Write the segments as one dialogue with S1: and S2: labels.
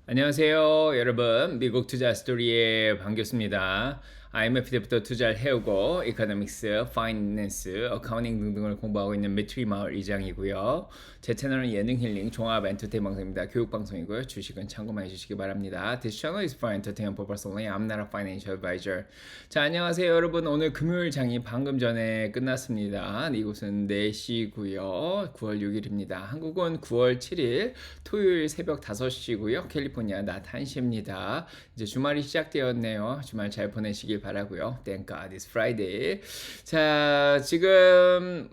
S1: 안녕하세요, 여러분. 미국 투자 스토리에 반갑습니다. IMF 때부터 투자를 해오고 이코노믹스, 파이낸스, 어카운팅 등등을 공부하고 있는 미트리 마을 이장이고요. 제 채널은 예능 힐링 종합 엔터테인 방송입니다. 교육 방송이고요. 주식은 참고만 해주시기 바랍니다. This channel is for entertainment purpose only. I'm not a financial advisor. 자, 안녕하세요, 여러분. 오늘 금요일 장이 방금 전에 끝났습니다. 이곳은 4시고요. 9월 6일입니다. 한국은 9월 7일 토요일 새벽 5시고요. 캘리포니아 낮 1시입니다. 이제 주말이 시작되었네요. 주말 잘 보내시길 바라고요. Thank God it's Friday. 자, 지금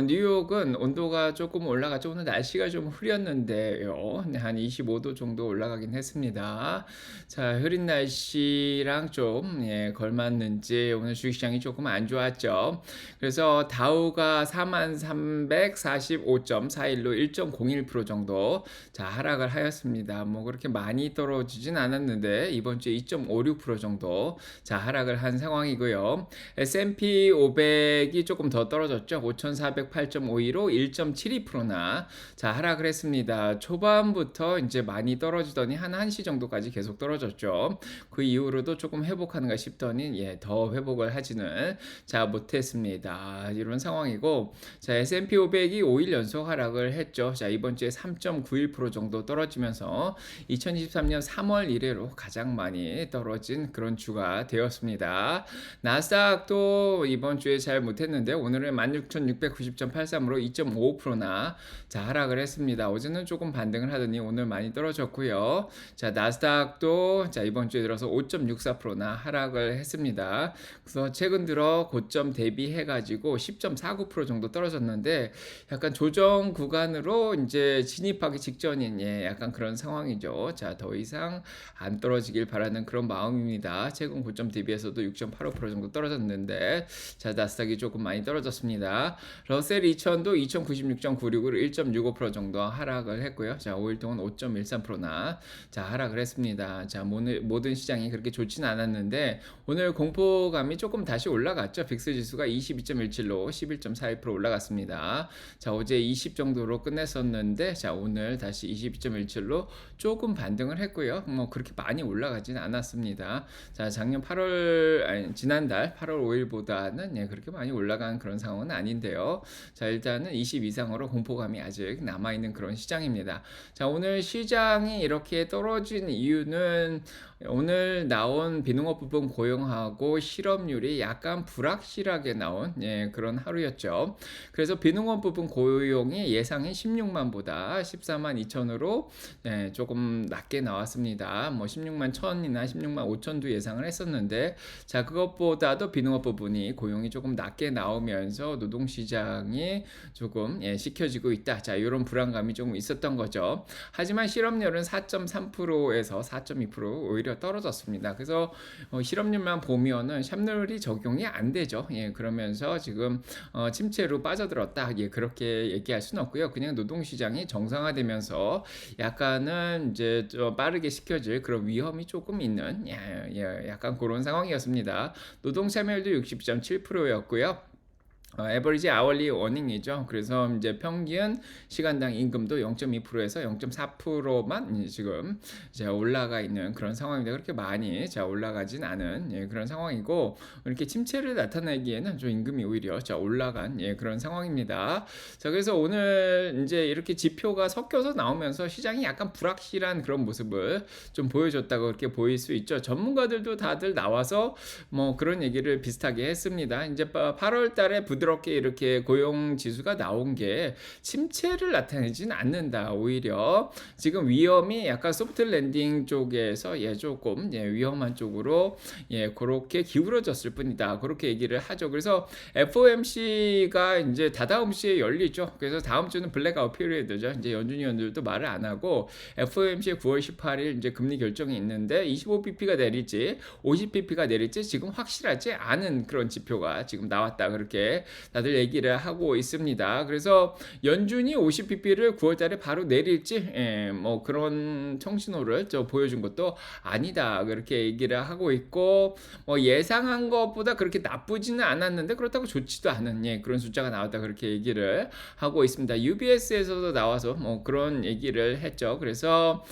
S1: 뉴욕은 온도가 조금 올라갔죠. 오늘 날씨가 좀 흐렸는데요. 한 25도 정도 올라가긴 했습니다. 자, 흐린 날씨랑 좀 걸맞는지 오늘 주식시장이 조금 안 좋았죠. 그래서 다우가 4345.41로 1.01% 정도 하락을 하였습니다. 뭐 그렇게 많이 떨어지진 않았는데 이번 주에 2.56% 정도 하락을 한 상황이고요. S&P 500이 조금 더 떨어졌죠. 5408.52로 1.72%나 하락을 했습니다. 초반부터 이제 많이 떨어지더니 한 1시 정도까지 계속 떨어졌죠. 그 이후로도 조금 회복하는가 싶더니 더 회복을 하지는 못했습니다. 이런 상황이고, S&P 500이 5일 연속 하락을 했죠. 이번 주에 3.91% 정도 떨어지면서 2023년 3월 이래로 가장 많이 떨어진 그런 주가 되었습니다. 나스닥도 이번 주에 잘 못했는데 오늘은 16,690.83으로 2.55%나 하락을 했습니다. 어제는 조금 반등을 하더니 오늘 많이 떨어졌고요. 나스닥도 이번 주에 들어서 5.64%나 하락을 했습니다. 그래서 최근 들어 고점 대비해 가지고 10.49% 정도 떨어졌는데 약간 조정 구간으로 이제 진입하기 직전인 약간 그런 상황이죠. 더 이상 안 떨어지길 바라는 그런 마음입니다. 최근 고점 대비해서도 6.85% 정도 떨어졌는데 나스닥이 조금 많이 떨어졌습니다. 러셀 2000도 2096.96으로 1.65% 정도 하락을 했고요. 5일 동안 5.13%나 하락을 했습니다. 모든 시장이 그렇게 좋지는 않았는데 오늘 공포감이 조금 다시 올라갔죠. 빅스 지수가 22.17로 11.42% 올라갔습니다. 어제 20 정도로 끝냈었는데 오늘 다시 22.17로 조금 반등을 했고요. 뭐 그렇게 많이 올라가진 않았습니다. 지난달 8월 5일보다는 그렇게 많이 올라간 그런 상황은 아닌데요. 일단은 20 이상으로 공포감이 아직 남아있는 그런 시장입니다. 오늘 시장이 이렇게 떨어진 이유는 오늘 나온 비농업 부분 고용하고 실업률이 약간 불확실하게 나온 그런 하루였죠. 그래서 비농업 부분 고용이 예상인 16만보다 14만 2천으로 조금 낮게 나왔습니다. 뭐 16만 1천이나 16만 5천도 예상을 했었는데 그것보다도 비농업 부분이 고용이 조금 낮게 나오면서 노동시장이 조금 식혀지고 있다. 이런 불안감이 조금 있었던 거죠. 하지만 실업률은 4.3%에서 4.2% 오히려 떨어졌습니다. 그래서 실업률만 보면은 샵률이 적용이 안 되죠. 그러면서 지금 침체로 빠져들었다. 그렇게 얘기할 수는 없고요. 그냥 노동시장이 정상화되면서 약간은 이제 좀 빠르게 식혀질 그런 위험이 조금 있는 약간 그런 상황이었습니다. 노동 참여율도 60.7%였고요. 에버리지 아워리 어닝이죠. 그래서 이제 평균 시간당 임금도 0.2%에서 0.4%만 지금 올라가 있는 그런 상황입니다. 그렇게 많이 올라가진 않은 그런 상황이고, 이렇게 침체를 나타내기에는 좀 임금이 오히려 올라간 그런 상황입니다. 그래서 오늘 이제 이렇게 지표가 섞여서 나오면서 시장이 약간 불확실한 그런 모습을 좀 보여줬다고 그렇게 보일 수 있죠. 전문가들도 다들 나와서 뭐 그런 얘기를 비슷하게 했습니다. 이제 8월 달에 부드럽게 이렇게 고용 지수가 나온 게 침체를 나타내지는 않는다. 오히려 지금 위험이 약간 소프트 랜딩 쪽에서 조금 위험한 쪽으로 그렇게 기울어졌을 뿐이다. 그렇게 얘기를 하죠. 그래서 FOMC가 이제 다다음 주에 열리죠. 그래서 다음 주는 블랙아웃 피리어드죠. 이제 연준 위원들도 말을 안 하고 FOMC 9월 18일 이제 금리 결정이 있는데 25bp가 내릴지 50bp가 내릴지 지금 확실하지 않은 그런 지표가 지금 나왔다. 그렇게 다들 얘기를 하고 있습니다. 그래서 연준이 50bp를 9월 달에 바로 내릴지 뭐 그런 청신호를 보여준 것도 아니다. 그렇게 얘기를 하고 있고 뭐 예상한 것보다 그렇게 나쁘지는 않았는데 그렇다고 좋지도 않은 그런 숫자가 나왔다. 그렇게 얘기를 하고 있습니다. UBS에서도 나와서 뭐 그런 얘기를 했죠. 그래서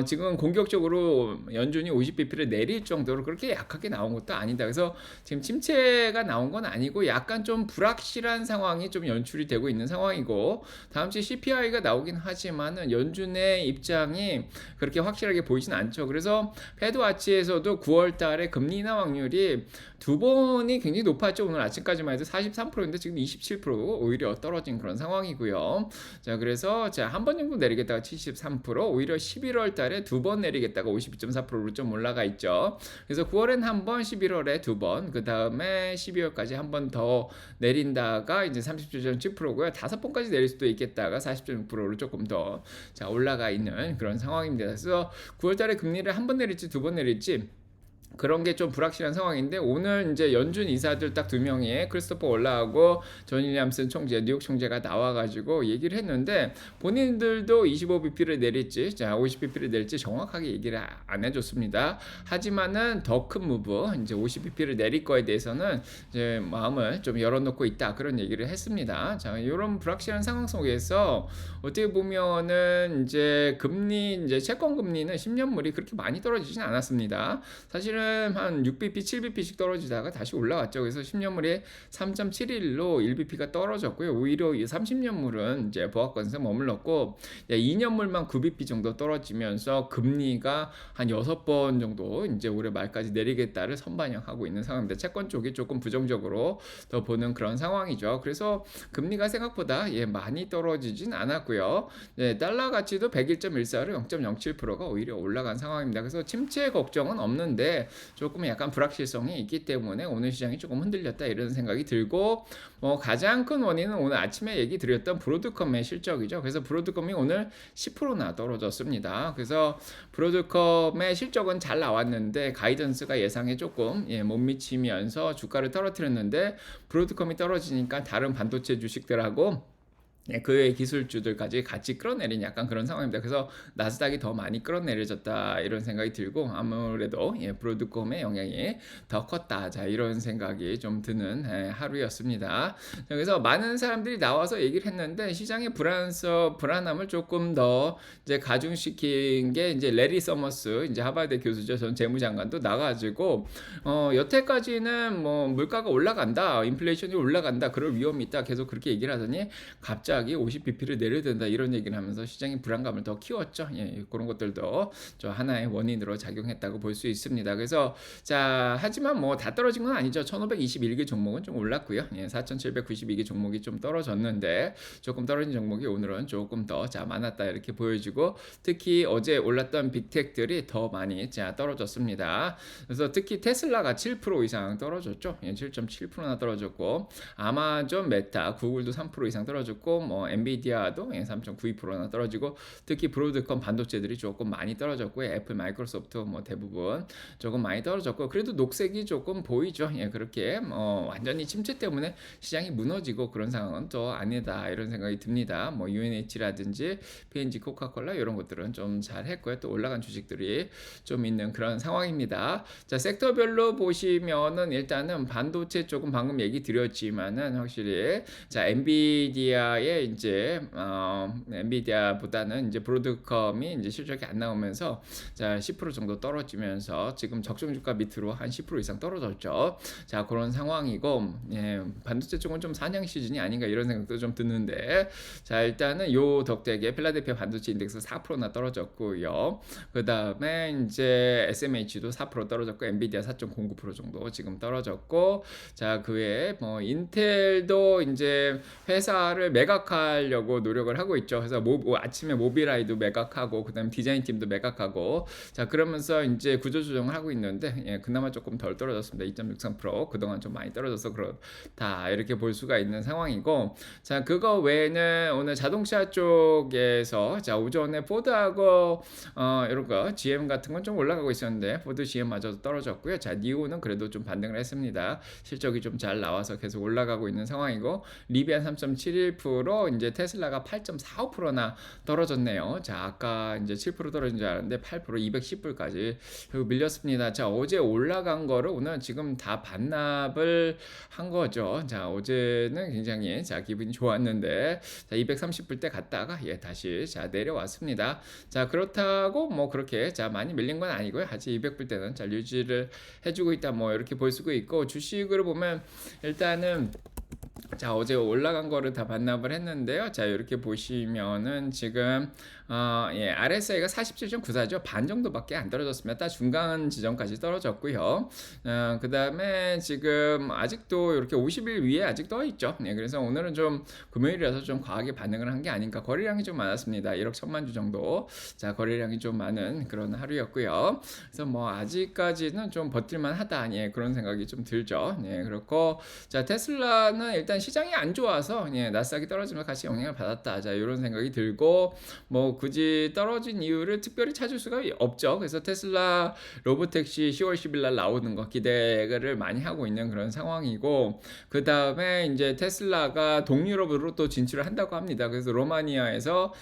S1: 지금 공격적으로 연준이 50bp를 내릴 정도로 그렇게 약하게 나온 것도 아니다. 그래서 지금 침체가 나온 건 아니고 약간 좀 불확실한 상황이 좀 연출이 되고 있는 상황이고 다음 주에 CPI가 나오긴 하지만은 연준의 입장이 그렇게 확실하게 보이진 않죠. 그래서 패드와치에서도 9월 달에 금리 인하 확률이 두 번이 굉장히 높았죠. 오늘 아침까지만 해도 43%인데 지금 27% 오히려 떨어진 그런 상황이고요. 자, 그래서 한 번 정도 내리겠다가 73%, 오히려 11월 달에 두 번 내리겠다가 52.4%로 좀 올라가 있죠. 그래서 9월엔 한 번, 11월에 두 번, 그 다음에 12월까지 한 번 더 내린다가 이제 37.7%고요. 다섯 번까지 내릴 수도 있겠다가 40.6%로 조금 더 올라가 있는 그런 상황입니다. 그래서 9월 달에 금리를 한 번 내릴지 두 번 내릴지 그런 게 좀 불확실한 상황인데 오늘 이제 연준 이사들 딱 두 명이 크리스토퍼 월라하고 존 윌리엄슨 총재, 뉴욕 총재가 나와가지고 얘기를 했는데 본인들도 25bp를 내릴지, 50bp를 내릴지 정확하게 얘기를 안 해줬습니다. 하지만은 더 큰 무브, 이제 50bp를 내릴 거에 대해서는 이제 마음을 좀 열어놓고 있다 그런 얘기를 했습니다. 자, 이런 불확실한 상황 속에서 어떻게 보면은 이제 금리, 이제 채권 금리는 10년물이 그렇게 많이 떨어지진 않았습니다. 사실은 한 6bp, 7bp씩 떨어지다가 다시 올라왔죠. 그래서 10년물이 3.71로 1bp가 떨어졌고요. 오히려 30년물은 이제 보합권에서 머물렀고 2년물만 9bp 정도 떨어지면서 금리가 한 6번 정도 이제 올해 말까지 내리겠다를 선반영하고 있는 상황입니다. 채권 쪽이 조금 부정적으로 더 보는 그런 상황이죠. 그래서 금리가 생각보다 많이 떨어지진 않았고요. 달러 가치도 101.14로 0.07%가 오히려 올라간 상황입니다. 그래서 침체 걱정은 없는데 조금 약간 불확실성이 있기 때문에 오늘 시장이 조금 흔들렸다 이런 생각이 들고 가장 큰 원인은 오늘 아침에 얘기 드렸던 브로드컴의 실적이죠. 그래서 브로드컴이 오늘 10%나 떨어졌습니다. 그래서 브로드컴의 실적은 잘 나왔는데 가이던스가 예상에 조금 못 미치면서 주가를 떨어뜨렸는데 브로드컴이 떨어지니까 다른 반도체 주식들하고 그의 기술주들까지 같이 끌어내린 약간 그런 상황입니다. 그래서 나스닥이 더 많이 끌어내려졌다 이런 생각이 들고 아무래도 브로드콤의 영향이 더 컸다. 자, 이런 생각이 좀 드는 하루였습니다. 그래서 많은 사람들이 나와서 얘기를 했는데 시장의 불안함을 조금 더 이제 가중시킨 게 이제 레리 서머스 이제 하버드 교수죠. 전 재무장관도 나가지고 여태까지는 뭐 물가가 올라간다, 인플레이션이 올라간다, 그럴 위험이 있다 계속 그렇게 얘기를 하더니 갑자기 50bp를 내려야 된다 이런 얘기를 하면서 시장의 불안감을 더 키웠죠. 그런 것들도 저 하나의 원인으로 작용했다고 볼 수 있습니다. 그래서 하지만 뭐 다 떨어진 건 아니죠. 1521개 종목은 좀 올랐고요. 4792개 종목이 좀 떨어졌는데 조금 떨어진 종목이 오늘은 조금 더 많았다 이렇게 보여지고 특히 어제 올랐던 빅텍들이 더 많이 떨어졌습니다. 그래서 특히 테슬라가 7% 이상 떨어졌죠. 7.7%나 떨어졌고 아마존, 메타, 구글도 3% 이상 떨어졌고 엔비디아도 3.92%나 떨어지고 특히 브로드컴 반도체들이 조금 많이 떨어졌고 애플, 마이크로소프트 대부분 조금 많이 떨어졌고 그래도 녹색이 조금 보이죠. 그렇게 완전히 침체 때문에 시장이 무너지고 그런 상황은 또 아니다 이런 생각이 듭니다. UNH라든지 P&G, 코카콜라 이런 것들은 좀 잘했고요. 또 올라간 주식들이 좀 있는 그런 상황입니다. 자, 섹터별로 보시면은 일단은 반도체 쪽은 방금 얘기 드렸지만은 확실히 엔비디아의 이제 엔비디아보다는 이제 브로드컴이 이제 실적이 안 나오면서 10% 정도 떨어지면서 지금 적정 주가 밑으로 한 10% 이상 떨어졌죠. 자, 그런 상황이고 반도체 쪽은 좀 사냥 시즌이 아닌가 이런 생각도 좀 드는데 자, 일단은 요 덕택에 필라델피아 반도체 인덱스 4%나 떨어졌고요. 그다음에 이제 SMH도 4% 떨어졌고 엔비디아 4.09% 정도 지금 떨어졌고 자, 그 외에 인텔도 이제 회사를 매각 매각하려고 노력을 하고 있죠. 그래서 아침에 모빌아이도 매각하고 그다음에 디자인팀도 매각하고 자 그러면서 인제 구조 조정을 하고 있는데 예 그나마 쪼끔 덜 떨어졌습니다. 2.63%. 그동안 좀 많이 떨어져서 그렇다 이렇게 볼 수가 있는 상황이고 자 그거 외에는 오늘 자동차 쪽에서 자 오전에 포드하고 이런 거 GM 같은 건 좀 올라가고 있었는데 포드 GM마저도 떨어졌고요. 자 니오는 그래도 좀 반등을 했습니다. 실적이 좀 잘 나와서 계속 올라가고 있는 상황이고 리비안 3.71% 인제 테슬라가 8.45%나 떨어졌네요. 자 아까 인제 7% 떨어진 줄 알았는데 8% 210불까지 결국 밀렸습니다. 자 어제 올라간 거를 오늘 지금 다 반납을 한 거죠. 자 어제는 굉장히 자 기분이 좋았는데 자 230불대 갔다가 예 다시 자 내려왔습니다. 자 그렇다고 뭐 그렇게 자 많이 밀린 건 아니고요. 아직 200불대는 잘 유지를 해주고 있다 뭐 이렇게 볼 수가 있고 주식으로 보면 일단은 자 어제 올라간 거를 다 반납을 했는데요. 자 이렇게 보시면은 지금 예 RSI가 47.94죠. 반 정도밖에 안 떨어졌습니다. 딱 중간 지점까지 떨어졌고요. 그다음에 지금 아직도 이렇게 50일 위에 아직 떠 있죠. 네, 그래서 오늘은 좀 금요일이라서 좀 과하게 반응을 한 게 아닌가. 거래량이 좀 많았습니다. 1억 1천만 주 정도. 자 거래량이 좀 많은 그런 하루였고요. 그래서 뭐 아직까지는 좀 버틸만 하다. 예 그런 생각이 좀 들죠. 네 그렇고 자 테슬라는 일단 시장이 안 좋아서 예 나스닥이 떨어지면 같이 영향을 받았다. 자 이런 생각이 들고 뭐 굳이 떨어진 이유를 특별히 찾을 수가 없죠. 그래서 테슬라 로보택시 10월 10일 날 나오는 거 기대를 많이 하고 있는 그런 상황이고 그 다음에 이제 테슬라가 동유럽으로 또 진출을 한다고 합니다. 그래서 로마니아에서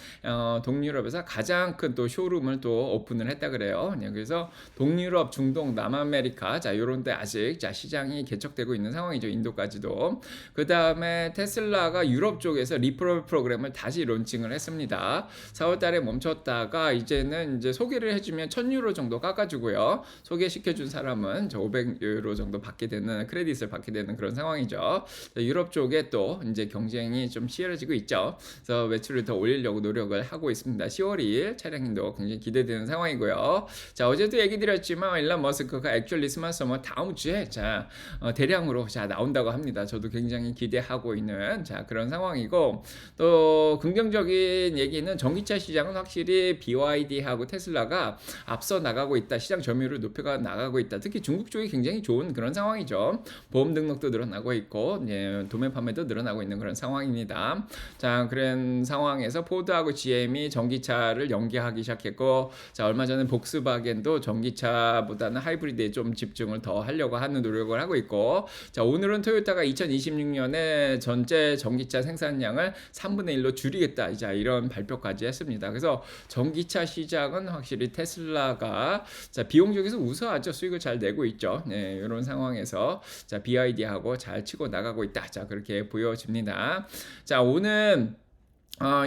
S1: 동유럽에서 가장 큰 또 쇼룸을 또 오픈을 했다 그래요. 네, 그래서 동유럽, 중동, 남아메리카 자 요런데 아직 자 시장이 개척되고 있는 상황이죠. 인도까지도. 그 다음에 테슬라가 유럽 쪽에서 리퍼럴 프로그램을 다시 론칭을 했습니다. 4월 달에 멈췄다가 이제는 이제 소개를 해주면 1000유로 정도 깎아주고요. 소개시켜준 사람은 500유로 정도 받게 되는 크레딧을 받게 되는 그런 상황이죠. 유럽 쪽에 또 이제 경쟁이 좀 치열해지고 있죠. 그래서 매출을 더 올리려고 노력을 하고 있습니다. 10월 2일 차량인도 굉장히 기대되는 상황이고요. 자 어제도 얘기 드렸지만 일론 머스크가 액츄얼리 스마트 서머 다음 주에 자 대량으로 자 나온다고 합니다. 저도 굉장히 기대하고 있는 자 그런 상황이고 또 긍정적인 얘기는 전기차 시장은 확실히 BYD하고 테슬라가 앞서 나가고 있다. 시장 점유율을 높여 나가고 있다. 특히 중국 쪽이 굉장히 좋은 그런 상황이죠. 보험 등록도 늘어나고 있고 예, 도매 판매도 늘어나고 있는 그런 상황입니다. 자 그런 상황에서 포드하고 GM이 전기차를 연계하기 시작했고 자 얼마 전에 복스바겐도 전기차보다는 하이브리드에 좀 집중을 더 하려고 하는 노력을 하고 있고 자 오늘은 토요타가 2026년에 전체 전기차 생산량을 3분의 1로 줄이겠다. 자 이런 발표까지 했습니다. 그래서 전기차 시장은 확실히 테슬라가 자 비용적에서 우수하죠. 수익을 잘 내고 있죠. 네, 이런 상황에서 자 BYD하고 잘 치고 나가고 있다. 자 그렇게 보여집니다. 자 오늘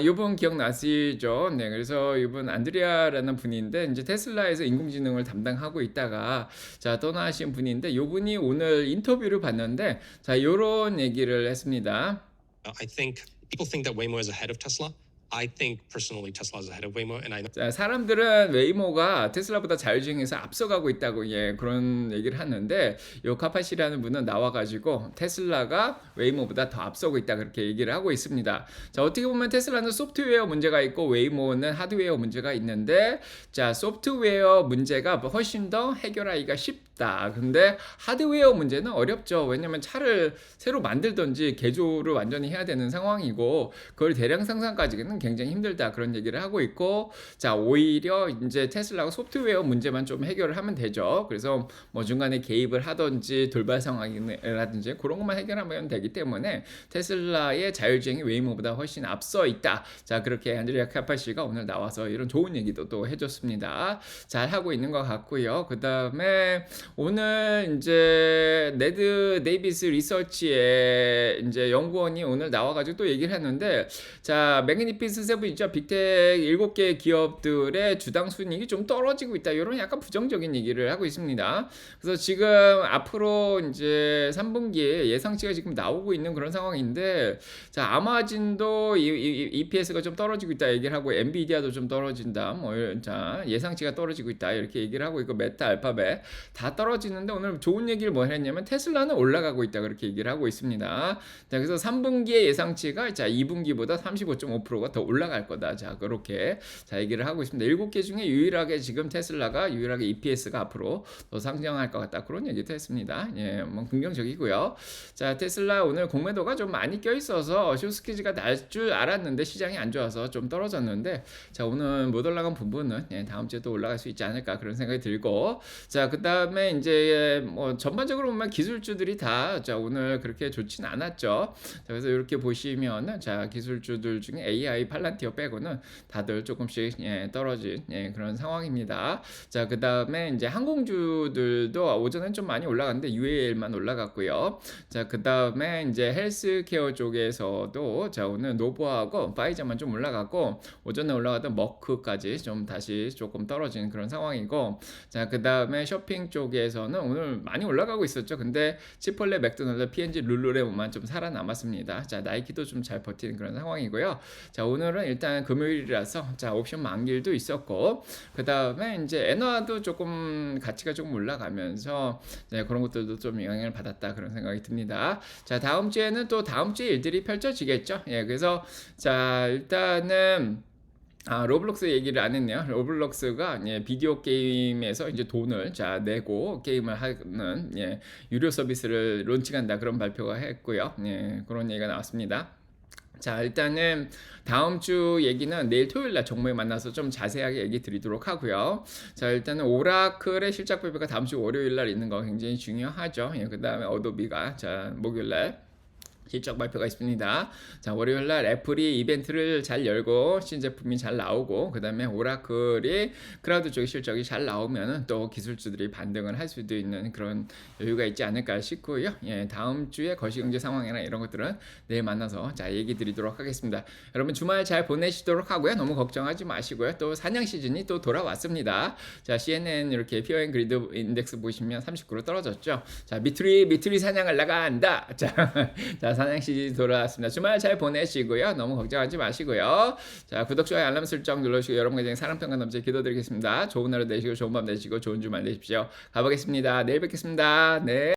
S1: 이분 기억나시죠? 네, 그래서 이분 안드레아라는 분인데 이제 테슬라에서 인공지능을 담당하고 있다가 자 떠나신 분인데 이분이 오늘 인터뷰를 봤는데 자 요런 얘기를 했습니다.
S2: I think people think that Waymo is ahead of Tesla. I think personally Tesla is ahead of Waymo, and I know.
S1: 자, 사람들은 웨이모가 테슬라보다 자율주행에서 앞서가고 있다고 예 그런 얘기를 하는데 요 카파시라는 분은 나와가지고 테슬라가 웨이모보다 더 앞서고 있다 그렇게 얘기를 하고 있습니다. 자 어떻게 보면 테슬라는 소프트웨어 문제가 있고 웨이모는 하드웨어 문제가 있는데 자 소프트웨어 문제가 훨씬 더 해결하기가 쉽다. 근데 하드웨어 문제는 어렵죠. 왜냐면 차를 새로 만들든지 개조를 완전히 해야 되는 상황이고 그걸 대량 생산까지는 굉장히 힘들다 그런 얘기를 하고 있고 자 오히려 이제 테슬라가 소프트웨어 문제만 좀 해결을 하면 되죠. 그래서 뭐 중간에 개입을 하든지 돌발 상황이라든지 그런 것만 해결하면 되기 때문에 테슬라의 자율주행이 웨이모보다 훨씬 앞서 있다. 자 그렇게 안드레아 카파시가 오늘 나와서 이런 좋은 얘기도 또 해줬습니다. 잘 하고 있는 것 같고요. 그 다음에 오늘 이제 네드 데이비스 리서치의 이제 연구원이 오늘 나와가지고 또 얘기를 했는데 자 매그니피센트 빅테크 세븐 있죠. 빅테크 7개 기업들의 주당 순이익이 좀 떨어지고 있다. 이런 약간 부정적인 얘기를 하고 있습니다. 그래서 지금 앞으로 이제 3분기에 예상치가 지금 나오고 있는 그런 상황인데, 자, 아마진도 EPS가 좀 떨어지고 있다 얘기를 하고, 엔비디아도 좀 떨어진다. 자, 예상치가 떨어지고 있다. 이렇게 얘기를 하고 있고, 메타, 알파벳 다 떨어지는데, 오늘 좋은 얘기를 뭐 했냐면 테슬라는 올라가고 있다. 그렇게 얘기를 하고 있습니다. 자, 그래서 3분기의 예상치가 자, 2분기보다 35.5%가 더 올라갈 거다. 자, 그렇게 자, 얘기를 하고 있습니다. 7개 중에 유일하게 지금 테슬라가 유일하게 EPS가 앞으로 더 상승할 것 같다. 그런 얘기도 했습니다. 예, 뭐 긍정적이고요. 자, 테슬라 오늘 공매도가 좀 많이 껴 있어서 숏스퀴즈가 날 줄 알았는데 시장이 안 좋아서 좀 떨어졌는데, 자, 오늘 못 올라간 부분은 예, 다음 주에 또 올라갈 수 있지 않을까 그런 생각이 들고, 자, 그다음에 이제 뭐 전반적으로 보면 기술주들이 다 자, 오늘 그렇게 좋진 않았죠. 자, 그래서 이렇게 보시면은 자, 기술주들 중에 AI 팔란티어 빼고는 다들 조금씩 예, 떨어진 예, 그런 상황입니다. 자, 그다음에 이제 항공주들도 오전엔 좀 많이 올라갔는데 UAL만 올라갔고요. 자, 그다음에 이제 헬스케어 쪽에서도 자, 오늘 노보하고 파이저만 좀 올라갔고, 오전에 올라갔던 머크까지 좀 다시 조금 떨어진 그런 상황이고, 자, 그다음에 쇼핑 쪽에서는 오늘 많이 올라가고 있었죠. 근데 치폴레, 맥도날드, P&G, 룰루레몬만 좀 살아남았습니다. 자, 나이키도 좀 잘 버티는 그런 상황이고요. 자, 오늘은 일단 금요일이라서 자, 옵션 만기일도 있었고, 그다음에 이제 엔화도 조금 가치가 조금 올라가면서 네, 그런 것들도 좀 영향을 받았다 그런 생각이 듭니다. 자, 다음 주에는 또 다음 주에 일들이 펼쳐지겠죠. 예, 그래서 자, 일단은 로블록스 얘기를 안 했네요. 로블록스가 예, 비디오 게임에서 이제 돈을 자 내고 게임을 하는 예, 유료 서비스를 론칭한다 그런 발표가 했고요. 예, 그런 얘기가 나왔습니다. 자, 일단은 다음 주 얘기는 내일 토요일 날 정모에 만나서 좀 자세하게 얘기 드리도록 하고요. 자, 일단은 오라클의 실적 발표가 다음 주 월요일 날 있는 거 굉장히 중요하죠. 예, 그다음에 어도비가 자, 목요일 날 실적 발표가 있습니다. 자, 월요일 날 애플이 이벤트를 잘 열고 신제품이 잘 나오고, 그다음에 오라클이 클라우드 쪽 실적이 잘 나오면은 또 기술주들이 반등을 할 수도 있는 그런 여유가 있지 않을까 싶고요. 예, 다음 주에 거시경제 상황이나 이런 것들은 내일 만나서 자, 얘기 드리도록 하겠습니다. 여러분 주말 잘 보내시도록 하고요. 너무 걱정하지 마시고요. 또 사냥 시즌이 또 돌아왔습니다. 자, CNN 이렇게 피어앤 그리드 인덱스 보시면 39% 떨어졌죠. 자, 미투리 사냥을 나간다. 자, 사냥 시즌이 돌아왔습니다. 주말 잘 보내시고요. 너무 걱정하지 마시고요. 자, 구독, 좋아요, 알람 설정 눌러주시고 여러분 가정에 사랑, 평강 넘치게 기도드리겠습니다. 좋은 하루 되시고 좋은 밤 되시고 좋은 주말 되십시오. 가보겠습니다. 내일 뵙겠습니다. 네.